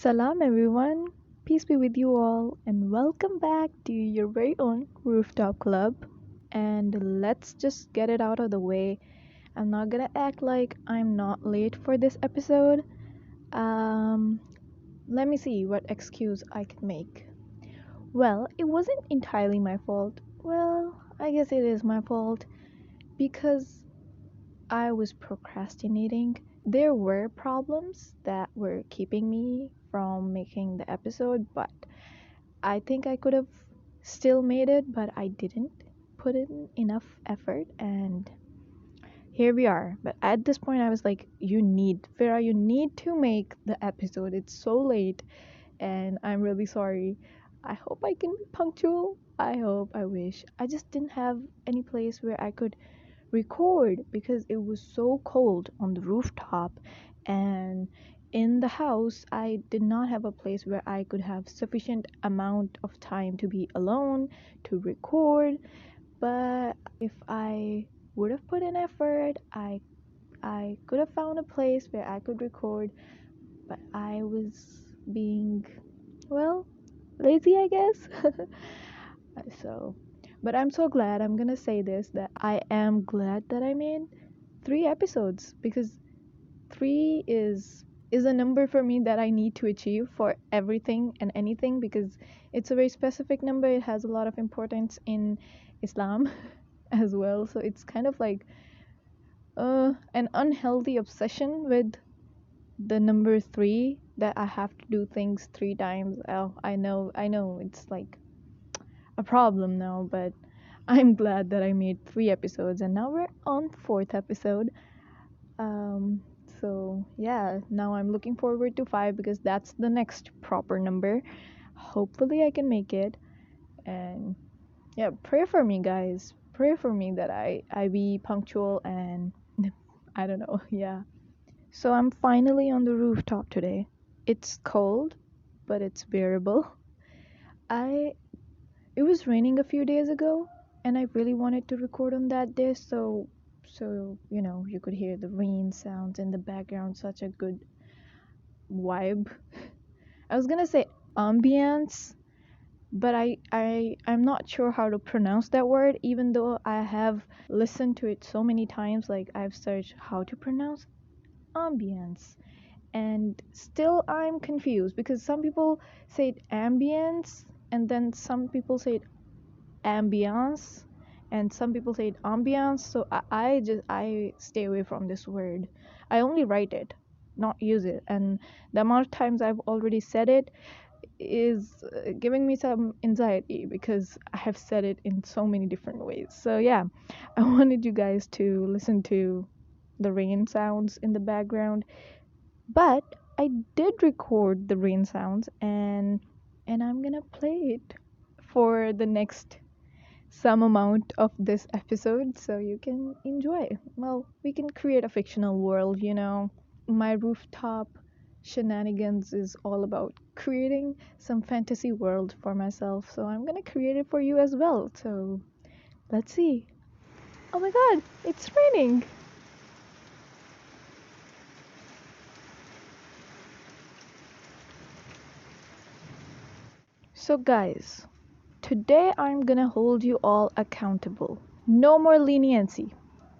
Salam everyone, peace be with you all, and welcome back to your very own Rooftop Club. And let's just get it out of the way. I'm not gonna act like I'm not late for this episode. Um, Let me see what excuse I can make. Well, it wasn't entirely my fault. Well, I guess it is my fault because I was procrastinating. There were problems that were keeping me from making the episode, but I think I could have still made it, but I didn't put in enough effort, and here we are. But at this point, I was like, Farah, you need to make the episode. It's so late, and I'm really sorry. I hope I can be punctual. I hope, I wish. I just didn't have any place where I could record because it was so cold on the rooftop, and in the house I did not have a place where I could have sufficient amount of time to be alone to record. But if I would have put in effort, I could have found a place where I could record, but I was being, well, lazy, I guess. So, but I'm so glad. I'm gonna say this, that I am glad that I made 3 episodes, because three is a number for me that I need to achieve for everything and anything, because it's a very specific number. It has a lot of importance in Islam as well. So it's kind of like an unhealthy obsession with the number three, that I have to do things 3 times. Oh, I know, it's like a problem now, but I'm glad that I made 3 episodes, and now we're on fourth episode. Um, so yeah, now I'm looking forward to 5 because that's the next proper number. Hopefully, I can make it, and yeah, pray for me, guys. Pray for me that I be punctual, and I don't know. Yeah. So I'm finally on the rooftop today. It's cold, but it's bearable. I It was raining a few days ago, and I really wanted to record on that day, so you could hear the rain sounds in the background, such a good vibe. I was gonna say ambience, but I'm not sure how to pronounce that word, even though I have listened to it so many times. Like, I've searched how to pronounce ambience, and still I'm confused because some people say it ambience, and then some people say it ambiance, and some people say it ambiance. So I stay away from this word. I only write it, not use it, and the amount of times I've already said it is giving me some anxiety because I have said it in so many different ways. So yeah, I wanted you guys to listen to the rain sounds in the background, but I did record the rain sounds, and I'm gonna play it for the next some amount of this episode so you can enjoy. Well, we can create a fictional world. My rooftop shenanigans is all about creating some fantasy world for myself, so I'm gonna create it for you as well. So let's see. Oh my god, it's raining! So, guys, today I'm gonna hold you all accountable. No more leniency.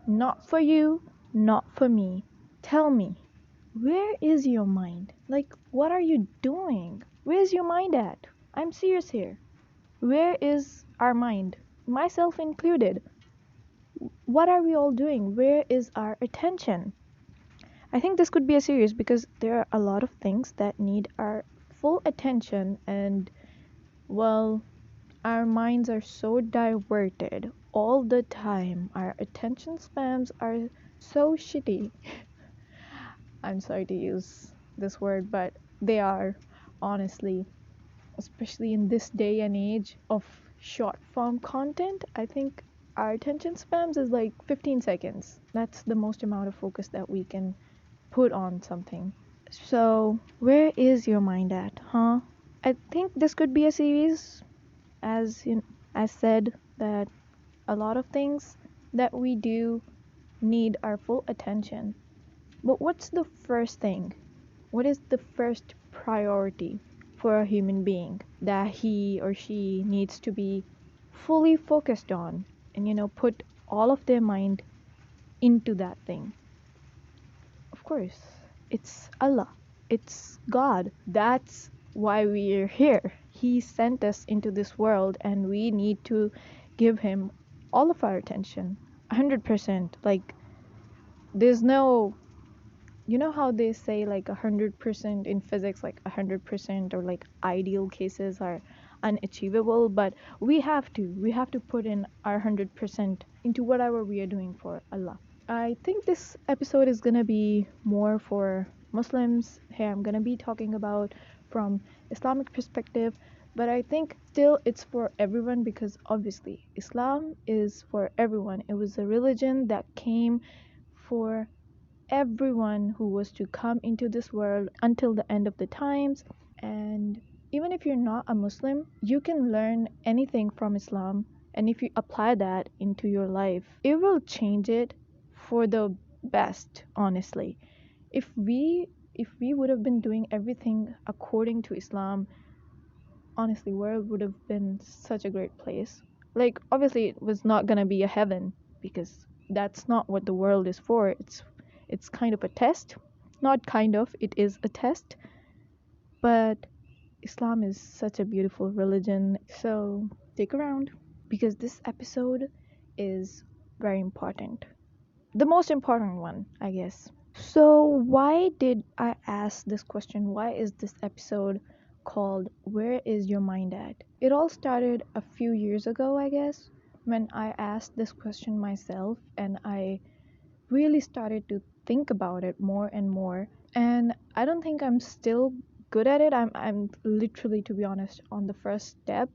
Not for you, not for me. Tell me, where is your mind? Like, what are you doing? Where's your mind at? I'm serious here. Where is our mind? Myself included. What are we all doing? Where is our attention? I think this could be a series because there are a lot of things that need our full attention, and, well, our minds are so diverted all the time. Our attention spans are so shitty. I'm sorry to use this word, but they are, honestly, especially in this day and age of short form content. I think our attention spans is like 15 seconds. That's the most amount of focus that we can put on something. So, where is your mind at, huh? I think this could be a series, as I said, that a lot of things that we do need our full attention. But what's the first thing? What is the first priority for a human being that he or she needs to be fully focused on and put all of their mind into that thing. Of course, it's Allah. It's God. That's why we're here. He sent us into this world and we need to give him all of our attention. 100%. Like, there's no, how they say like 100% in physics, like 100% or like ideal cases are unachievable, but we have to put in our 100% into whatever we are doing for Allah. I think this episode is gonna be more for Muslims. Here I'm gonna be talking about from Islamic perspective, but I think still it's for everyone because obviously Islam is for everyone. It was a religion that came for everyone who was to come into this world until the end of the times. And even if you're not a Muslim, you can learn anything from Islam. And if you apply that into your life, it will change it for the best, honestly. If we would have been doing everything according to Islam, honestly, world would have been such a great place. Like obviously it was not gonna be a heaven because that's not what the world is for. It's kind of a test. Not kind of, it is a test. But Islam is such a beautiful religion. So stick around because this episode is very important. The most important one, I guess. So, why did I ask this question? Why is this episode called Where is Your Mind At? It all started a few years ago, I guess, when I asked this question myself and I really started to think about it more and more. And I don't think I'm still good at it. I'm literally, to be honest, on the first step.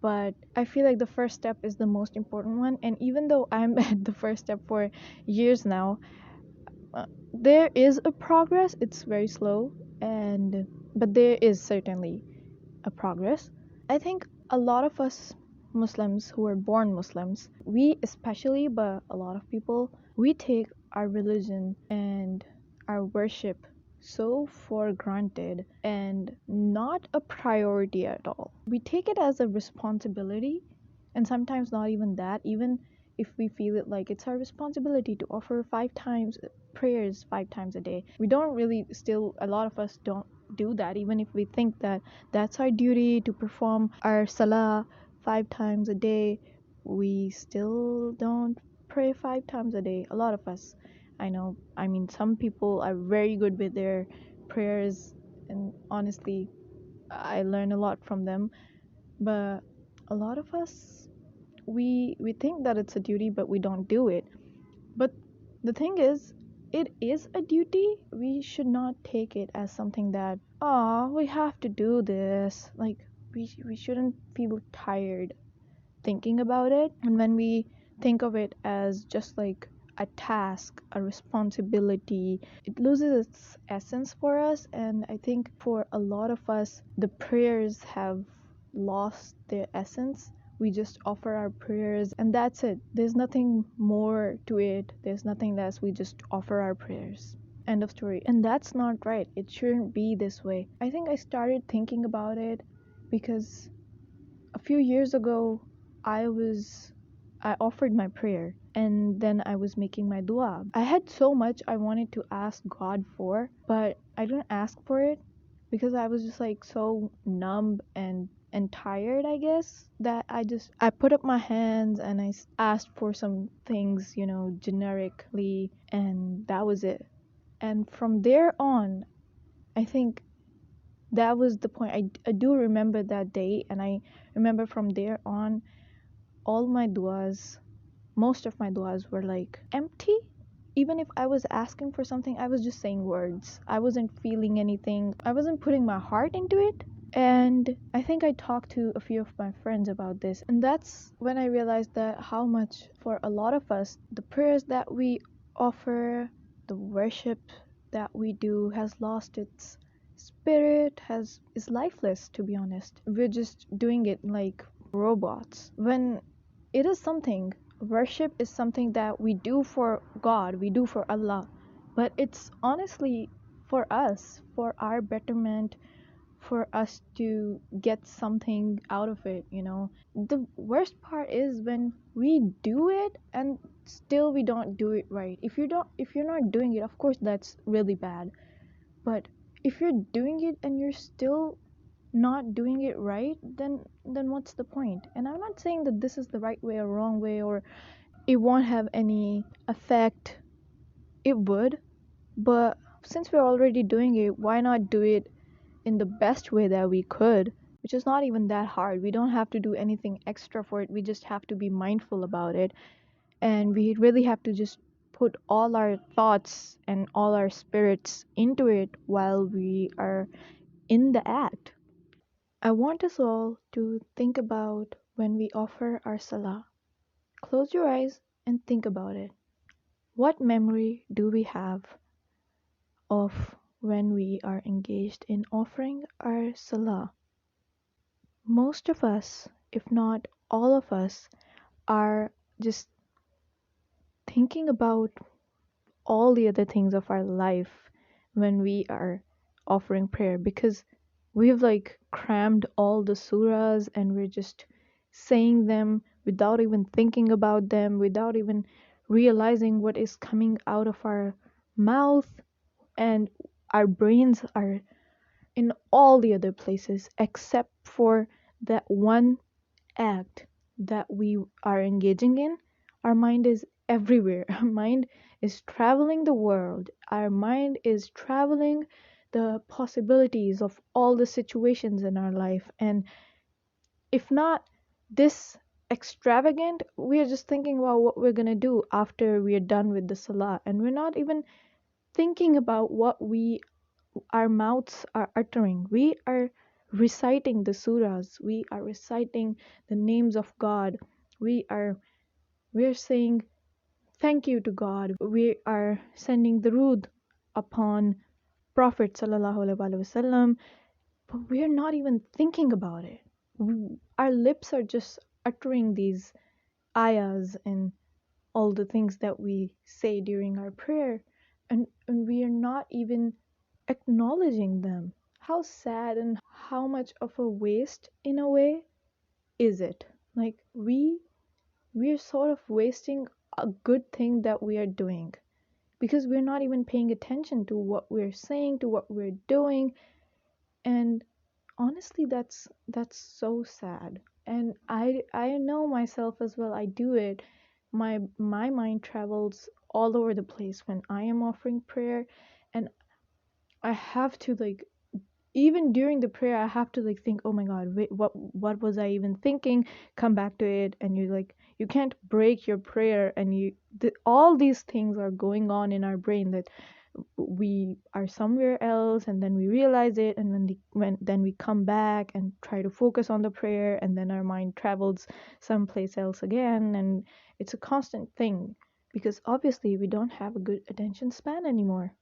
But I feel like the first step is the most important one. And even though I'm at the first step for years now, there is a progress. It's very slow, and but there is certainly a progress. I think a lot of us Muslims who are born Muslims, we especially, but a lot of people, we take our religion and our worship so for granted and not a priority at all. We take it as a responsibility, and sometimes not even that, even if we feel it like it's our responsibility to offer 5 times prayers 5 times a day. We don't really, still a lot of us don't do that, even if we think that that's our duty to perform our salah 5 times a day. We still don't pray 5 times a day. A lot of us, I know. I mean, some people are very good with their prayers, and honestly, I learn a lot from them. But a lot of us, we think that it's a duty, but we don't do it. But the thing is, it is a duty. We should not take it as something that, we have to do this. Like, we shouldn't feel tired thinking about it. And when we think of it as just like a task, a responsibility, it loses its essence for us. And I think for a lot of us, the prayers have lost their essence. We just offer our prayers and that's it. There's nothing more to it. There's nothing less. We just offer our prayers. End of story. And that's not right. It shouldn't be this way. I think I started thinking about it because a few years ago I was I offered my prayer and then I was making my dua. I had so much I wanted to ask God for, but I didn't ask for it because I was just like so numb and tired, I guess, that I put up my hands and asked for some things, generically, and that was it. And from there on, I think that was the point. I do remember that day, and I remember from there on, all my duas, most of my duas were like empty. Even if I was asking for something, I was just saying words. I wasn't feeling anything, I wasn't putting my heart into it. And I think I talked to a few of my friends about this, and that's when I realized that how much, for a lot of us, the prayers that we offer, the worship that we do has lost its spirit, has is lifeless, to be honest. We're just doing it like robots. When it is something, worship is something that we do for God, we do for Allah, but it's honestly for us, for our betterment, for us to get something out of it. The worst part is when we do it and still we don't do it right. If you're not doing it, of course that's really bad. But if you're doing it and you're still not doing it right, then what's the point? And I'm not saying that this is the right way or wrong way, or it won't have any effect. It would, but since we're already doing it, why not do it in the best way that we could, which is not even that hard. We don't have to do anything extra for it. We just have to be mindful about it. And we really have to just put all our thoughts and all our spirits into it while we are in the act. I want us all to think about when we offer our salah. Close your eyes and think about it. What memory do we have of when we are engaged in offering our salah? Most of us, if not all of us, are just thinking about all the other things of our life when we are offering prayer, because we've like crammed all the surahs and we're just saying them without even thinking about them, without even realizing what is coming out of our mouth, and our brains are in all the other places except for that one act that we are engaging in. Our mind is everywhere. Our mind is traveling the world. Our mind is traveling the possibilities of all the situations in our life. And if not this extravagant, we are just thinking about what we're going to do after we are done with the salah. And we're not even thinking about what our mouths are uttering. We are reciting the surahs. We are reciting the names of God. We are saying thank you to God. We are sending durood upon Prophet sallallahu alaihi wasallam, but we are not even thinking about it. Our lips are just uttering these ayahs and all the things that we say during our prayer, and we are not even acknowledging them. How sad and how much of a waste in a way is it? Like we're sort of wasting a good thing that we are doing because we're not even paying attention to what we're saying, to what we're doing. And honestly, that's so sad. And I know myself as well. I do it. My mind travels all over the place when I am offering prayer, and I have to like, even during the prayer I have to like think, oh my god, wait, what was I even thinking? Come back to it. And you like, you can't break your prayer, and all these things are going on in our brain that we are somewhere else, and then we realize it, and when then we come back and try to focus on the prayer, and then our mind travels someplace else again. And it's a constant thing because obviously we don't have a good attention span anymore.